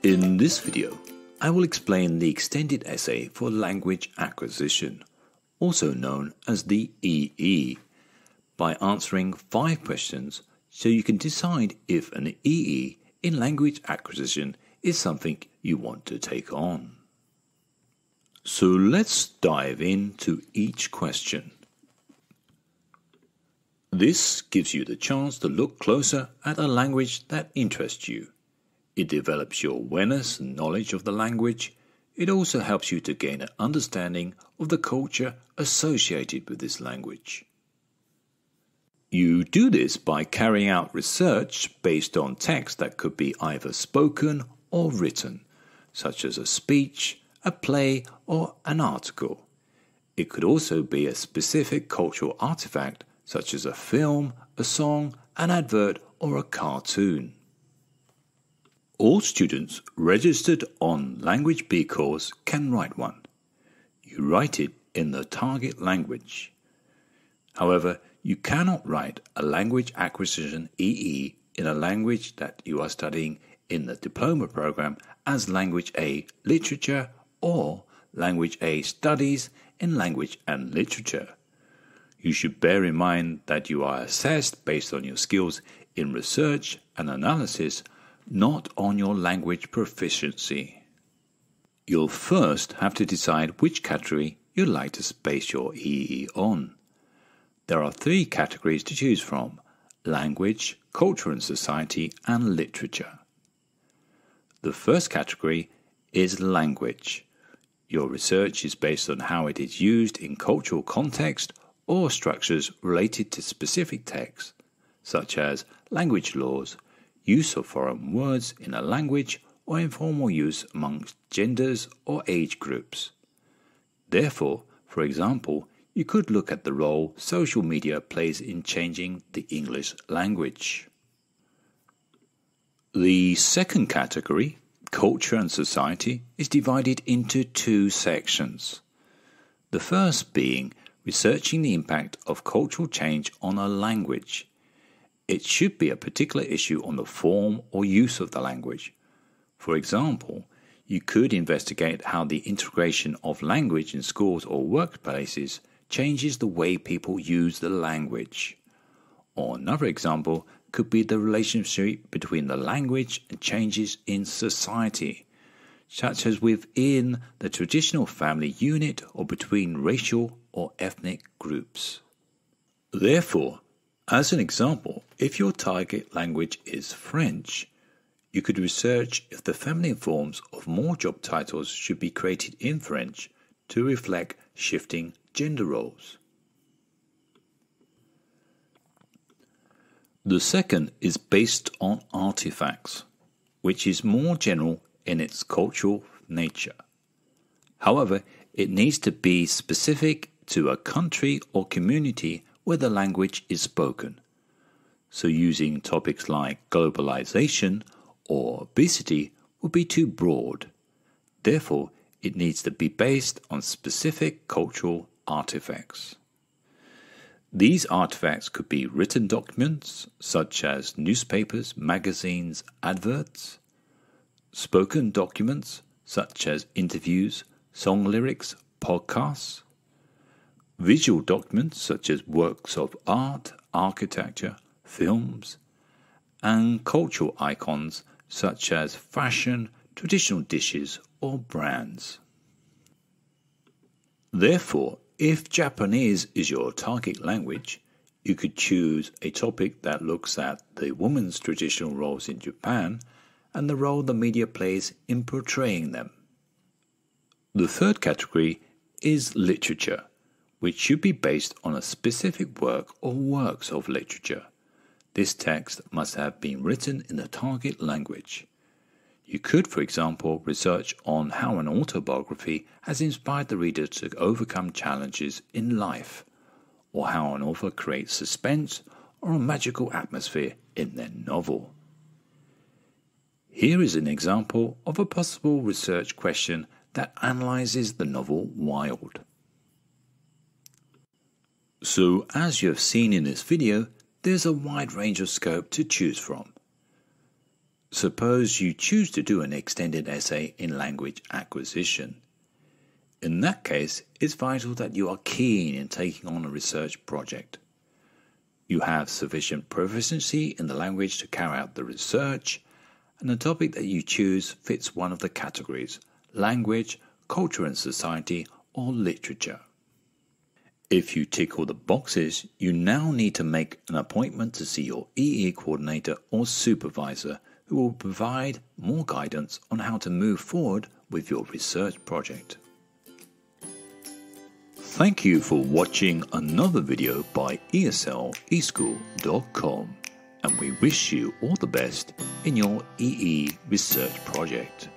In this video, I will explain the extended essay for language acquisition, also known as the EE, by answering 5 questions so you can decide if an EE in language acquisition is something you want to take on. So let's dive into each question. This gives you the chance to look closer at a language that interests you. It develops your awareness and knowledge of the language. It also helps you to gain an understanding of the culture associated with this language. You do this by carrying out research based on text that could be either spoken or written, such as a speech, a play, or an article. It could also be a specific cultural artifact, such as a film, a song, an advert, or a cartoon. All students registered on Language B course can write one. You write it in the target language. However, you cannot write a language acquisition EE in a language that you are studying in the Diploma program as Language A Literature or Language A Studies in Language and Literature. You should bear in mind that you are assessed based on your skills in research and analysis, not on your language proficiency. You'll first have to decide which category you'd like to base your EE on. There are 3 categories to choose from: language, culture and society, and literature. The first category is language. Your research is based on how it is used in cultural context or structures related to specific texts, such as language laws, use of foreign words in a language, or informal use amongst genders or age groups. Therefore, for example, you could look at the role social media plays in changing the English language. The second category, culture and society, is divided into 2 sections. The first being researching the impact of cultural change on a language. It should be a particular issue on the form or use of the language. For example, you could investigate how the integration of language in schools or workplaces changes the way people use the language. Or another example could be the relationship between the language and changes in society, such as within the traditional family unit or between racial or ethnic groups. Therefore, as an example, if your target language is French, you could research if the feminine forms of more job titles should be created in French to reflect shifting gender roles. The second is based on artifacts, which is more general in its cultural nature. However, it needs to be specific to a country or community where the language is spoken. So using topics like globalization or obesity would be too broad. Therefore, it needs to be based on specific cultural artifacts. These artifacts could be written documents such as newspapers, magazines, adverts, spoken documents such as interviews, song lyrics, podcasts, visual documents such as works of art, architecture, films, and cultural icons such as fashion, traditional dishes, or brands. Therefore, if Japanese is your target language, you could choose a topic that looks at the women's traditional roles in Japan and the role the media plays in portraying them. The third category is literature, which should be based on a specific work or works of literature. This text must have been written in the target language. You could, for example, research on how an autobiography has inspired the reader to overcome challenges in life, or how an author creates suspense or a magical atmosphere in their novel. Here is an example of a possible research question that analyzes the novel Wild. So, as you have seen in this video, there's a wide range of scope to choose from. Suppose you choose to do an extended essay in language acquisition. In that case, it's vital that you are keen in taking on a research project. You have sufficient proficiency in the language to carry out the research, and the topic that you choose fits one of the categories: language, culture and society, or literature. If you tick all the boxes, you now need to make an appointment to see your EE coordinator or supervisor, who will provide more guidance on how to move forward with your research project. Thank you for watching another video by ESLeSchool.com, and we wish you all the best in your EE research project.